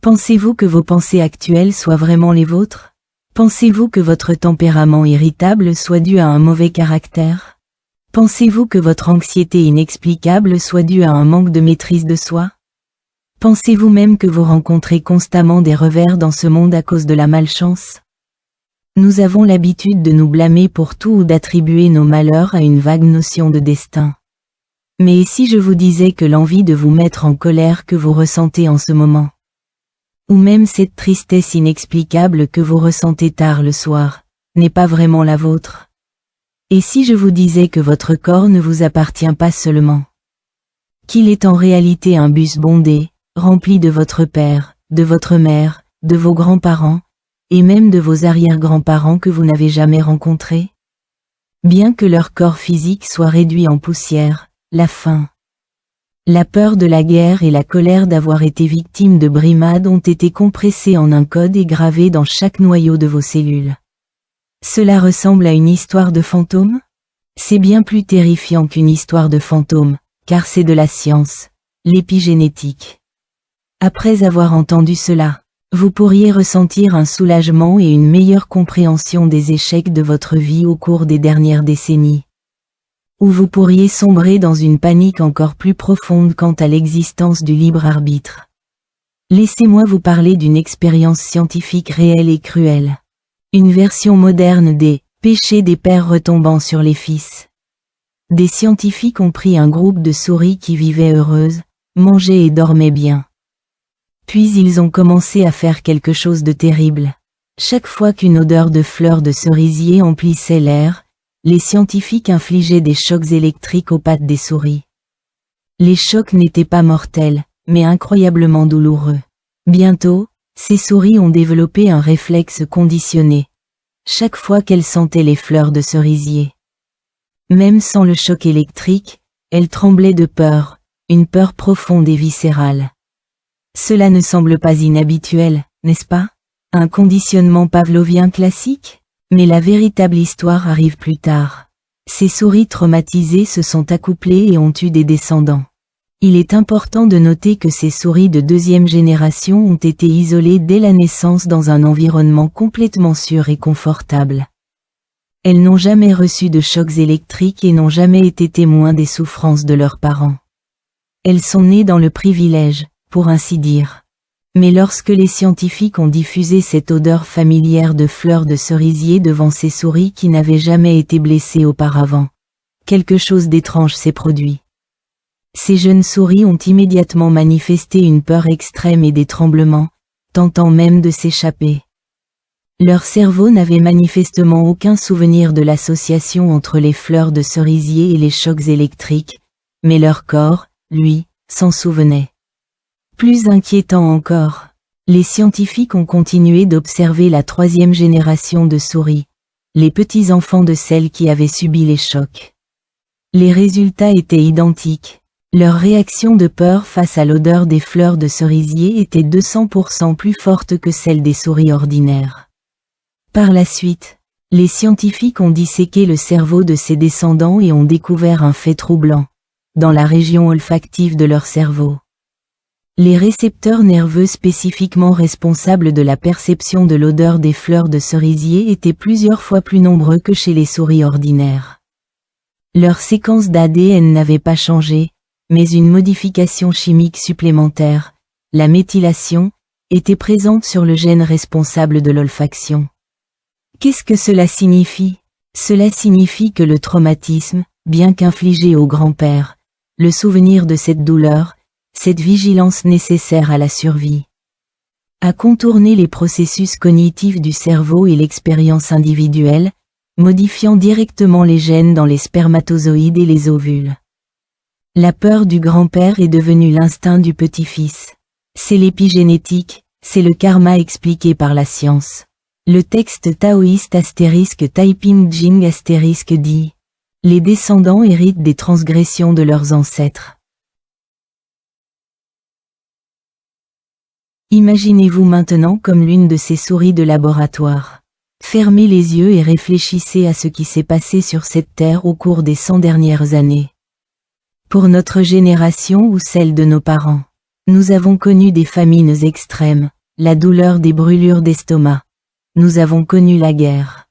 Pensez-vous que vos pensées actuelles soient vraiment les vôtres? Pensez-vous que votre tempérament irritable soit dû à un mauvais caractère? Pensez-vous que votre anxiété inexplicable soit due à un manque de maîtrise de soi? Pensez-vous même que vous rencontrez constamment des revers dans ce monde à cause de la malchance? Nous avons l'habitude de nous blâmer pour tout ou d'attribuer nos malheurs à une vague notion de destin. Mais si je vous disais que l'envie de vous mettre en colère que vous ressentez en ce moment, ou même cette tristesse inexplicable que vous ressentez tard le soir, n'est pas vraiment la vôtre? Et si je vous disais que votre corps ne vous appartient pas seulement, qu'il est en réalité un bus bondé, rempli de votre père, de votre mère, de vos grands-parents, et même de vos arrière-grands-parents que vous n'avez jamais rencontrés? Bien que leur corps physique soit réduit en poussière, la faim, la peur de la guerre et la colère d'avoir été victime de brimades ont été compressés en un code et gravés dans chaque noyau de vos cellules. Cela ressemble à une histoire de fantôme? C'est bien plus terrifiant qu'une histoire de fantôme, car c'est de la science, l'épigénétique. Après avoir entendu cela, vous pourriez ressentir un soulagement et une meilleure compréhension des échecs de votre vie au cours des dernières décennies. Ou vous pourriez sombrer dans une panique encore plus profonde quant à l'existence du libre arbitre. Laissez-moi vous parler d'une expérience scientifique réelle et cruelle. Une version moderne des péchés des pères retombant sur les fils. Des scientifiques ont pris un groupe de souris qui vivaient heureuses, mangeaient et dormaient bien. Puis ils ont commencé à faire quelque chose de terrible. Chaque fois qu'une odeur de fleurs de cerisier emplissait l'air, les scientifiques infligeaient des chocs électriques aux pattes des souris. Les chocs n'étaient pas mortels, mais incroyablement douloureux. Bientôt, ces souris ont développé un réflexe conditionné. Chaque fois qu'elles sentaient les fleurs de cerisier, même sans le choc électrique, elles tremblaient de peur, une peur profonde et viscérale. Cela ne semble pas inhabituel, n'est-ce pas? Un conditionnement pavlovien classique? Mais la véritable histoire arrive plus tard. Ces souris traumatisées se sont accouplées et ont eu des descendants. Il est important de noter que ces souris de deuxième génération ont été isolées dès la naissance dans un environnement complètement sûr et confortable. Elles n'ont jamais reçu de chocs électriques et n'ont jamais été témoins des souffrances de leurs parents. Elles sont nées dans le privilège, pour ainsi dire. Mais lorsque les scientifiques ont diffusé cette odeur familière de fleurs de cerisier devant ces souris qui n'avaient jamais été blessées auparavant, quelque chose d'étrange s'est produit. Ces jeunes souris ont immédiatement manifesté une peur extrême et des tremblements, tentant même de s'échapper. Leur cerveau n'avait manifestement aucun souvenir de l'association entre les fleurs de cerisier et les chocs électriques, mais leur corps, lui, s'en souvenait. Plus inquiétant encore, les scientifiques ont continué d'observer la troisième génération de souris, les petits-enfants de celles qui avaient subi les chocs. Les résultats étaient identiques. Leur réaction de peur face à l'odeur des fleurs de cerisier était 200% plus forte que celle des souris ordinaires. Par la suite, les scientifiques ont disséqué le cerveau de ces descendants et ont découvert un fait troublant, dans la région olfactive de leur cerveau. Les récepteurs nerveux spécifiquement responsables de la perception de l'odeur des fleurs de cerisier étaient plusieurs fois plus nombreux que chez les souris ordinaires. Leur séquence d'ADN n'avait pas changé, mais une modification chimique supplémentaire, la méthylation, était présente sur le gène responsable de l'olfaction. Qu'est-ce que cela signifie? Cela signifie que le traumatisme, bien qu'infligé au grand-père, le souvenir de cette douleur, cette vigilance nécessaire à la survie, a contourné les processus cognitifs du cerveau et l'expérience individuelle, modifiant directement les gènes dans les spermatozoïdes et les ovules. La peur du grand-père est devenue l'instinct du petit-fils. C'est l'épigénétique, c'est le karma expliqué par la science. Le texte taoïste * Taiping Jing * dit « Les descendants héritent des transgressions de leurs ancêtres ». Imaginez-vous maintenant comme l'une de ces souris de laboratoire. Fermez les yeux et réfléchissez à ce qui s'est passé sur cette terre au cours des 100 dernières années. Pour notre génération ou celle de nos parents, nous avons connu des famines extrêmes, la douleur des brûlures d'estomac. Nous avons connu la guerre.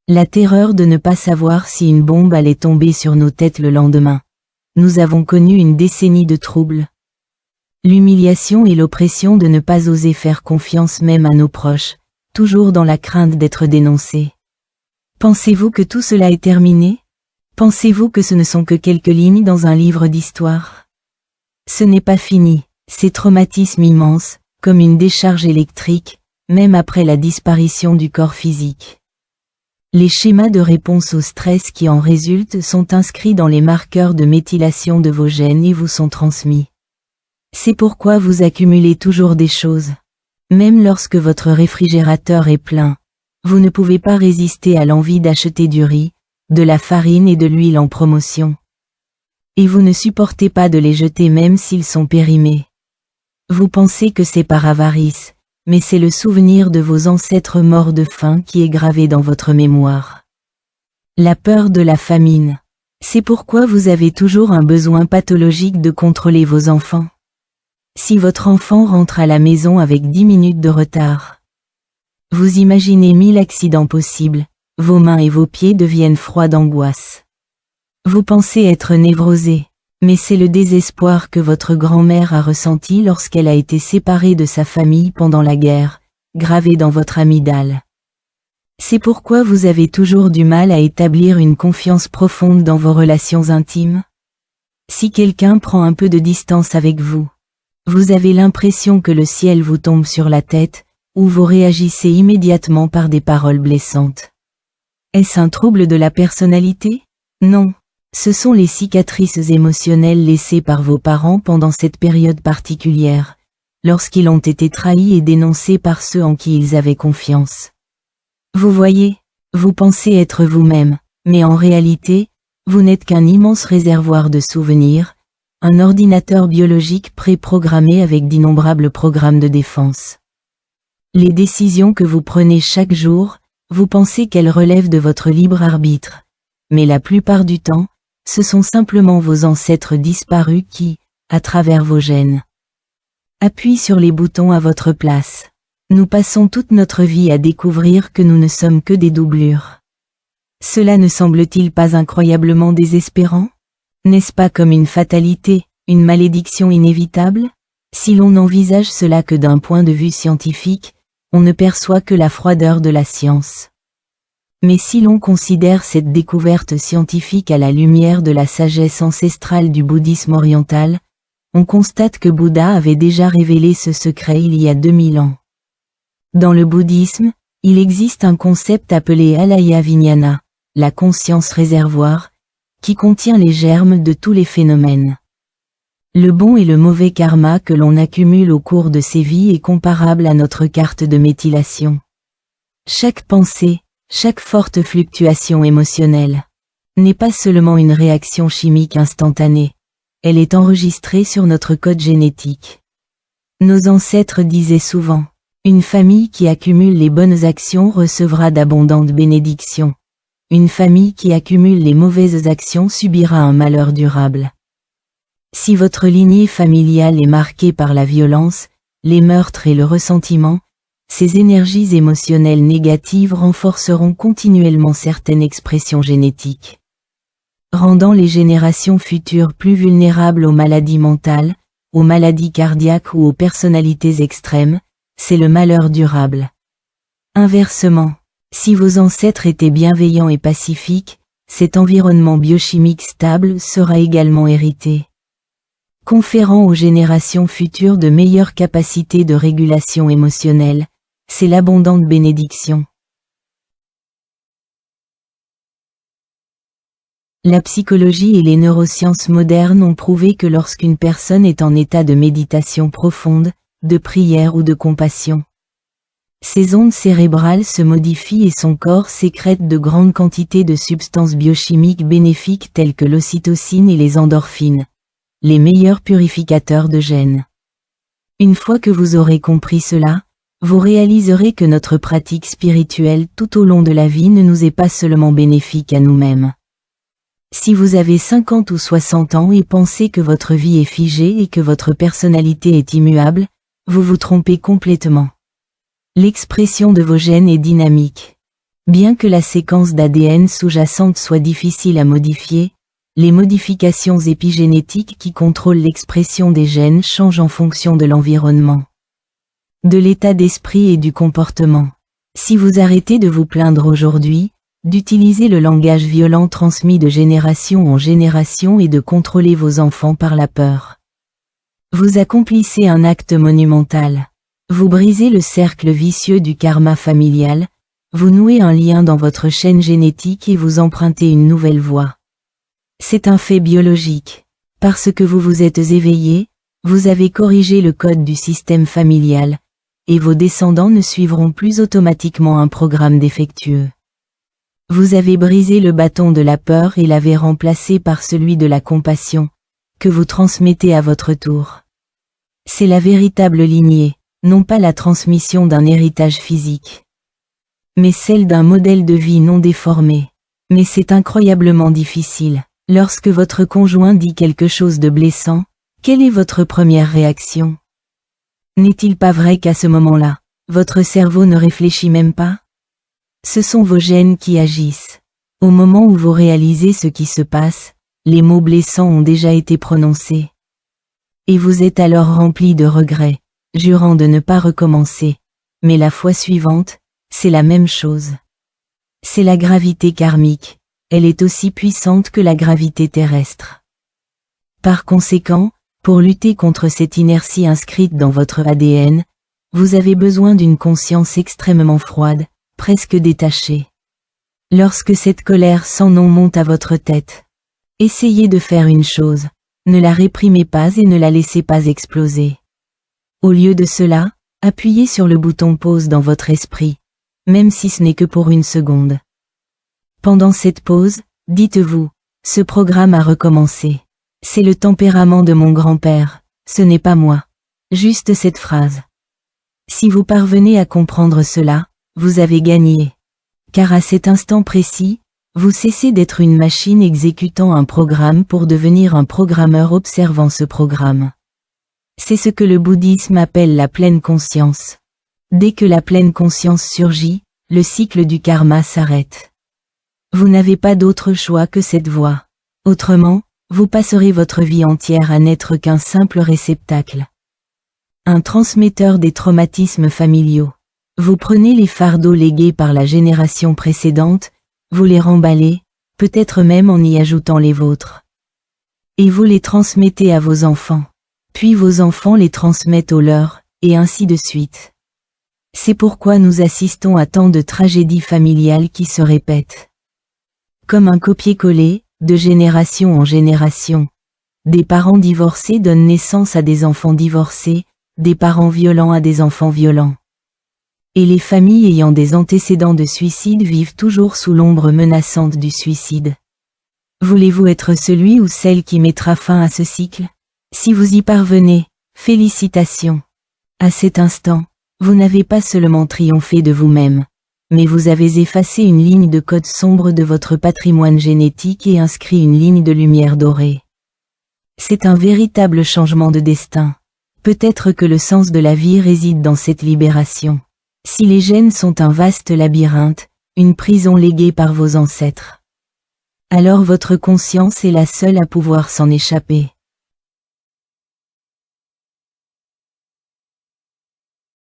La terreur de ne pas savoir si une bombe allait tomber sur nos têtes le lendemain. Nous avons connu une décennie de troubles. L'humiliation et l'oppression de ne pas oser faire confiance même à nos proches, toujours dans la crainte d'être dénoncés. Pensez-vous que tout cela est terminé? Pensez-vous que ce ne sont que quelques lignes dans un livre d'histoire? Ce n'est pas fini, ces traumatismes immenses, comme une décharge électrique, même après la disparition du corps physique. Les schémas de réponse au stress qui en résultent sont inscrits dans les marqueurs de méthylation de vos gènes et vous sont transmis. C'est pourquoi vous accumulez toujours des choses. Même lorsque votre réfrigérateur est plein, vous ne pouvez pas résister à l'envie d'acheter du riz, de la farine et de l'huile en promotion. Et vous ne supportez pas de les jeter même s'ils sont périmés. Vous pensez que c'est par avarice, mais c'est le souvenir de vos ancêtres morts de faim qui est gravé dans votre mémoire. La peur de la famine. C'est pourquoi vous avez toujours un besoin pathologique de contrôler vos enfants. Si votre enfant rentre à la maison avec 10 minutes de retard, vous imaginez 1000 accidents possibles, vos mains et vos pieds deviennent froids d'angoisse. Vous pensez être névrosé, mais c'est le désespoir que votre grand-mère a ressenti lorsqu'elle a été séparée de sa famille pendant la guerre, gravé dans votre amygdale. C'est pourquoi vous avez toujours du mal à établir une confiance profonde dans vos relations intimes. Si quelqu'un prend un peu de distance avec vous, vous avez l'impression que le ciel vous tombe sur la tête, ou vous réagissez immédiatement par des paroles blessantes. Est-ce un trouble de la personnalité? Non. Ce sont les cicatrices émotionnelles laissées par vos parents pendant cette période particulière, lorsqu'ils ont été trahis et dénoncés par ceux en qui ils avaient confiance. Vous voyez, vous pensez être vous-même, mais en réalité, vous n'êtes qu'un immense réservoir de souvenirs, un ordinateur biologique préprogrammé avec d'innombrables programmes de défense. Les décisions que vous prenez chaque jour, vous pensez qu'elles relèvent de votre libre arbitre, mais la plupart du temps, ce sont simplement vos ancêtres disparus qui, à travers vos gènes, appuient sur les boutons à votre place. Nous passons toute notre vie à découvrir que nous ne sommes que des doublures. Cela ne semble-t-il pas incroyablement désespérant? N'est-ce pas comme une fatalité, une malédiction inévitable? Si l'on n'envisage cela que d'un point de vue scientifique, on ne perçoit que la froideur de la science. Mais si l'on considère cette découverte scientifique à la lumière de la sagesse ancestrale du bouddhisme oriental, on constate que Bouddha avait déjà révélé ce secret il y a 2000 ans. Dans le bouddhisme, il existe un concept appelé Alaya Vijnana, la conscience réservoir, qui contient les germes de tous les phénomènes. Le bon et le mauvais karma que l'on accumule au cours de ces vies est comparable à notre carte de méthylation. Chaque pensée, chaque forte fluctuation émotionnelle, n'est pas seulement une réaction chimique instantanée, elle est enregistrée sur notre code génétique. Nos ancêtres disaient souvent, une famille qui accumule les bonnes actions recevra d'abondantes bénédictions. Une famille qui accumule les mauvaises actions subira un malheur durable. Si votre lignée familiale est marquée par la violence, les meurtres et le ressentiment, ces énergies émotionnelles négatives renforceront continuellement certaines expressions génétiques, rendant les générations futures plus vulnérables aux maladies mentales, aux maladies cardiaques ou aux personnalités extrêmes. C'est le malheur durable. Inversement, si vos ancêtres étaient bienveillants et pacifiques, cet environnement biochimique stable sera également hérité, conférant aux générations futures de meilleures capacités de régulation émotionnelle. C'est l'abondante bénédiction. La psychologie et les neurosciences modernes ont prouvé que lorsqu'une personne est en état de méditation profonde, de prière ou de compassion, ses ondes cérébrales se modifient et son corps sécrète de grandes quantités de substances biochimiques bénéfiques telles que l'ocytocine et les endorphines, les meilleurs purificateurs de gènes. Une fois que vous aurez compris cela, vous réaliserez que notre pratique spirituelle tout au long de la vie ne nous est pas seulement bénéfique à nous-mêmes. Si vous avez 50 ou 60 ans et pensez que votre vie est figée et que votre personnalité est immuable, vous vous trompez complètement. L'expression de vos gènes est dynamique. Bien que la séquence d'ADN sous-jacente soit difficile à modifier, les modifications épigénétiques qui contrôlent l'expression des gènes changent en fonction de l'environnement, de l'état d'esprit et du comportement. Si vous arrêtez de vous plaindre aujourd'hui, d'utiliser le langage violent transmis de génération en génération et de contrôler vos enfants par la peur, vous accomplissez un acte monumental. Vous brisez le cercle vicieux du karma familial, vous nouez un lien dans votre chaîne génétique et vous empruntez une nouvelle voie. C'est un fait biologique. Parce que vous vous êtes éveillé, vous avez corrigé le code du système familial, et vos descendants ne suivront plus automatiquement un programme défectueux. Vous avez brisé le bâton de la peur et l'avez remplacé par celui de la compassion, que vous transmettez à votre tour. C'est la véritable lignée, non pas la transmission d'un héritage physique, mais celle d'un modèle de vie non déformé. Mais c'est incroyablement difficile. Lorsque votre conjoint dit quelque chose de blessant, quelle est votre première réaction? N'est-il pas vrai qu'à ce moment-là, votre cerveau ne réfléchit même pas? Ce sont vos gènes qui agissent. Au moment où vous réalisez ce qui se passe, les mots blessants ont déjà été prononcés. Et vous êtes alors rempli de regrets, jurant de ne pas recommencer. Mais la fois suivante, c'est la même chose. C'est la gravité karmique. Elle est aussi puissante que la gravité terrestre. Par conséquent, pour lutter contre cette inertie inscrite dans votre ADN, vous avez besoin d'une conscience extrêmement froide, presque détachée. Lorsque cette colère sans nom monte à votre tête, essayez de faire une chose, ne la réprimez pas et ne la laissez pas exploser. Au lieu de cela, appuyez sur le bouton pause dans votre esprit, même si ce n'est que pour une seconde. Pendant cette pause, dites-vous, ce programme a recommencé. C'est le tempérament de mon grand-père, ce n'est pas moi. Juste cette phrase. Si vous parvenez à comprendre cela, vous avez gagné. Car à cet instant précis, vous cessez d'être une machine exécutant un programme pour devenir un programmeur observant ce programme. C'est ce que le bouddhisme appelle la pleine conscience. Dès que la pleine conscience surgit, le cycle du karma s'arrête. Vous n'avez pas d'autre choix que cette voie. Autrement, vous passerez votre vie entière à n'être qu'un simple réceptacle. Un transmetteur des traumatismes familiaux. Vous prenez les fardeaux légués par la génération précédente, vous les remballez, peut-être même en y ajoutant les vôtres. Et vous les transmettez à vos enfants. Puis vos enfants les transmettent aux leurs, et ainsi de suite. C'est pourquoi nous assistons à tant de tragédies familiales qui se répètent. Comme un copier-coller, de génération en génération. Des parents divorcés donnent naissance à des enfants divorcés, des parents violents à des enfants violents. Et les familles ayant des antécédents de suicide vivent toujours sous l'ombre menaçante du suicide. Voulez-vous être celui ou celle qui mettra fin à ce cycle? Si vous y parvenez, félicitations. À cet instant, vous n'avez pas seulement triomphé de vous-même, mais vous avez effacé une ligne de code sombre de votre patrimoine génétique et inscrit une ligne de lumière dorée. C'est un véritable changement de destin. Peut-être que le sens de la vie réside dans cette libération. Si les gènes sont un vaste labyrinthe, une prison léguée par vos ancêtres, alors votre conscience est la seule à pouvoir s'en échapper.